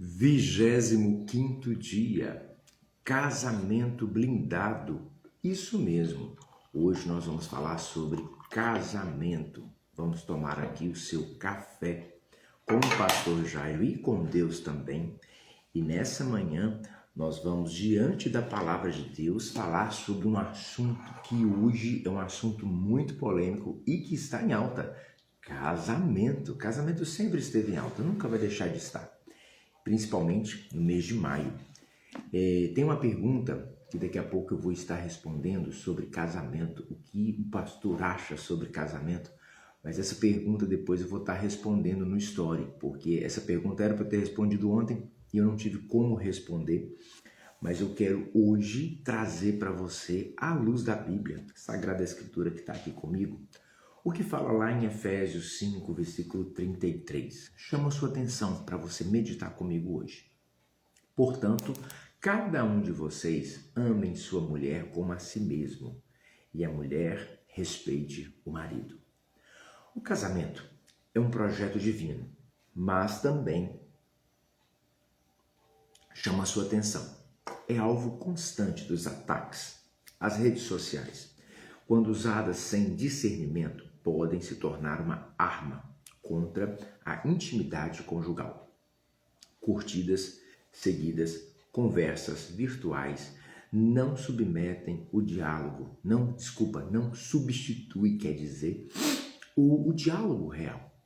25º dia, casamento blindado. Isso mesmo, hoje nós vamos falar sobre casamento. Vamos tomar aqui o seu café com o pastor Jairo e com Deus também. E nessa manhã nós vamos, diante da palavra de Deus, falar sobre um assunto que hoje é um assunto muito polêmico e que está em alta. Casamento. Casamento sempre esteve em alta, nunca vai deixar de estar. Principalmente no mês de maio. Tem uma pergunta que daqui a pouco eu vou estar respondendo sobre casamento, o que o pastor acha sobre casamento, mas essa pergunta depois eu vou estar respondendo no story, porque essa pergunta era para eu ter respondido ontem e eu não tive como responder, mas eu quero hoje trazer para você, à luz da Bíblia, Sagrada Escritura que está aqui comigo, o que fala lá em Efésios 5, versículo 33. Chama a sua atenção para você meditar comigo hoje. Portanto, cada um de vocês amem sua mulher como a si mesmo, e a mulher respeite o marido. O casamento é um projeto divino, mas também chama a sua atenção. É alvo constante dos ataques. As redes sociais, quando usadas sem discernimento, podem se tornar uma arma contra a intimidade conjugal. Curtidas, seguidas, conversas virtuais não submetem o diálogo, não substitui, quer dizer, o diálogo real.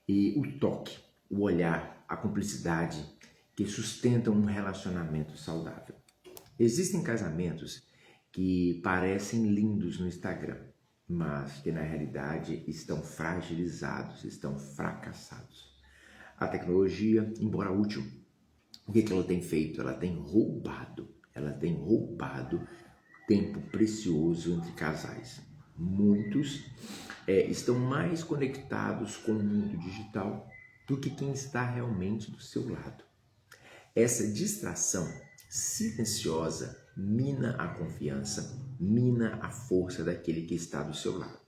E o toque, o olhar, a cumplicidade que sustentam um relacionamento saudável. Existem casamentos que parecem lindos no Instagram, mas que na realidade estão fragilizados, estão fracassados. A tecnologia, embora útil, o que ela tem feito? Ela tem roubado tempo precioso entre casais. Muitos estão mais conectados com o mundo digital do que quem está realmente do seu lado. Essa distração silenciosa mina a confiança, mina a força daquele que está do seu lado.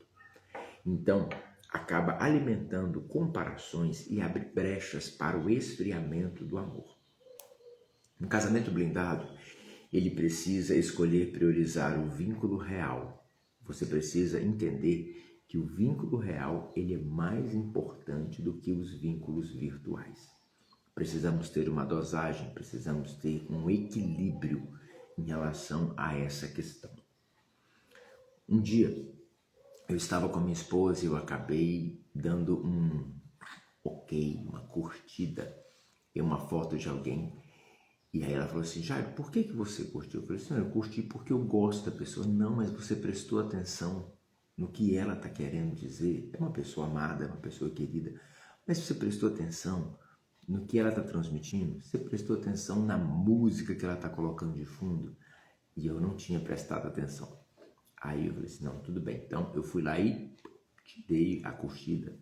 Então, acaba alimentando comparações e abre brechas para o esfriamento do amor. Um casamento blindado, ele precisa escolher priorizar o vínculo real. Você precisa entender que o vínculo real, ele é mais importante do que os vínculos virtuais. Precisamos ter uma dosagem, precisamos ter um equilíbrio em relação a essa questão. Um dia, eu estava com a minha esposa e eu acabei dando um ok, uma curtida em uma foto de alguém. E aí ela falou assim, Jairo, por que você curtiu? Eu falei assim, eu curti porque eu gosto da pessoa. Não, mas você prestou atenção no que ela está querendo dizer. É uma pessoa amada, é uma pessoa querida. Mas você prestou atenção no que ela está transmitindo? Você prestou atenção na música que ela está colocando de fundo? E eu não tinha prestado atenção. Aí eu falei assim, não, tudo bem. Então eu fui lá e te dei a curtida.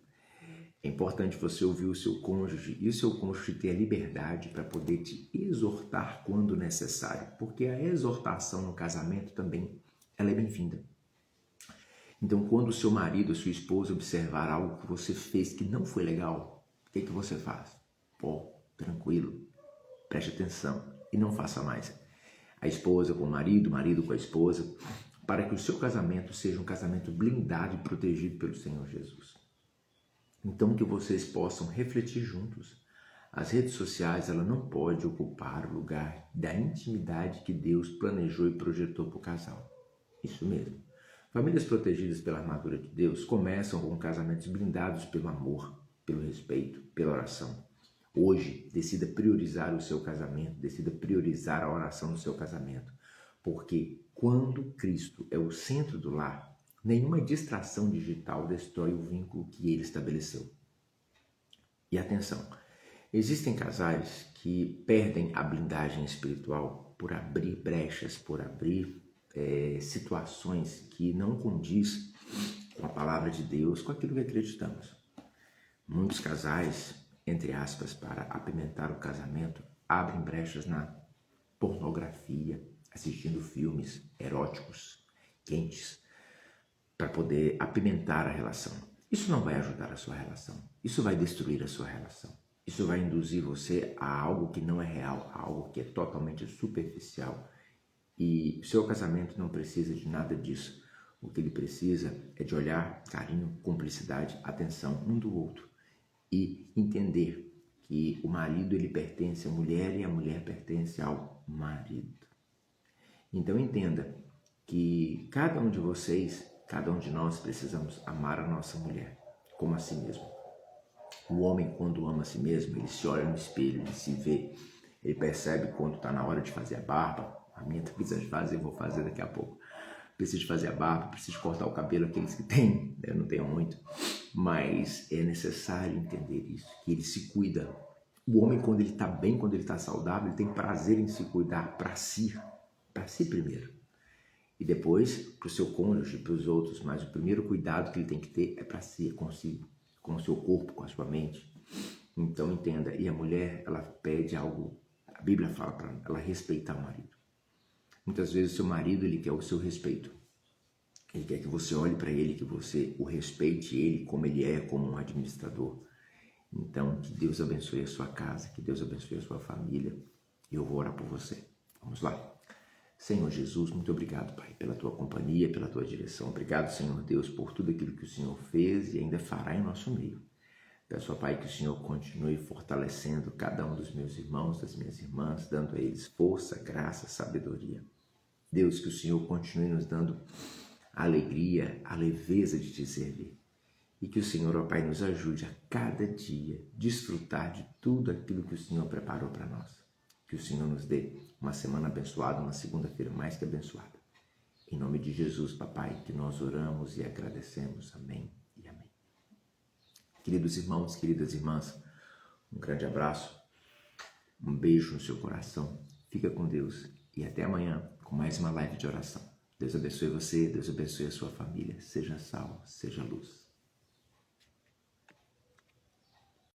É importante você ouvir o seu cônjuge e o seu cônjuge ter a liberdade para poder te exortar quando necessário. Porque a exortação no casamento também, ela é bem-vinda. Então quando o seu marido, a sua esposa observar algo que você fez que não foi legal, o que você faz? Pô, tranquilo, preste atenção e não faça mais. A esposa com o marido com a esposa, para que o seu casamento seja um casamento blindado e protegido pelo Senhor Jesus. Então que vocês possam refletir juntos. As redes sociais, ela não pode ocupar o lugar da intimidade que Deus planejou e projetou para o casal. Isso mesmo. Famílias protegidas pela armadura de Deus começam com casamentos blindados pelo amor, pelo respeito, pela oração. Hoje, decida priorizar o seu casamento, decida priorizar a oração do seu casamento. Porque quando Cristo é o centro do lar, nenhuma distração digital destrói o vínculo que ele estabeleceu. E atenção, existem casais que perdem a blindagem espiritual por abrir brechas, por abrir situações que não condiz com a palavra de Deus, com aquilo que acreditamos. Muitos casais, entre aspas, para apimentar o casamento, abrem brechas na pornografia, assistindo filmes eróticos, quentes, para poder apimentar a relação. Isso não vai ajudar a sua relação. Isso vai destruir a sua relação. isso vai induzir você a algo que não é real, a algo que é totalmente superficial. E o seu casamento não precisa de nada disso. O que ele precisa é de olhar, carinho, cumplicidade, atenção um do outro e entender que o marido ele pertence à mulher e a mulher pertence ao marido. Então entenda que cada um de vocês, cada um de nós precisamos amar a nossa mulher como a si mesmo. O homem, quando ama a si mesmo, ele se olha no espelho, ele se vê, ele percebe quando está na hora de fazer a barba. A minha está precisando de fazer, eu vou fazer daqui a pouco. Preciso fazer a barba, preciso cortar o cabelo, aqueles que têm, eu não tenho muito, mas é necessário entender isso, que ele se cuida. O homem, quando ele está bem, quando ele está saudável, ele tem prazer em se cuidar para si primeiro. E depois para o seu cônjuge, para os outros, mas o primeiro cuidado que ele tem que ter é para si, consigo, com o seu corpo, com a sua mente. Então entenda, e a mulher, ela pede algo, a Bíblia fala para ela respeitar o marido. Muitas vezes o seu marido, ele quer o seu respeito. Ele quer que você olhe para ele, que você o respeite ele como ele é, como um administrador. Então, que Deus abençoe a sua casa, que Deus abençoe a sua família. E eu vou orar por você. Vamos lá. Senhor Jesus, muito obrigado, Pai, pela tua companhia, pela tua direção. Obrigado, Senhor Deus, por tudo aquilo que o Senhor fez e ainda fará em nosso meio. Peço, ó Pai, que o Senhor continue fortalecendo cada um dos meus irmãos, das minhas irmãs, dando a eles força, graça, sabedoria. Deus, que o Senhor continue nos dando a alegria, a leveza de te servir. E que o Senhor, ó Pai, nos ajude a cada dia desfrutar de tudo aquilo que o Senhor preparou para nós. Que o Senhor nos dê uma semana abençoada, uma segunda-feira mais que abençoada. Em nome de Jesus, Papai, que nós oramos e agradecemos. Amém e amém. Queridos irmãos, queridas irmãs, um grande abraço, um beijo no seu coração. Fica com Deus e até amanhã com mais uma live de oração. Deus abençoe você, Deus abençoe a sua família. Seja sal, seja luz.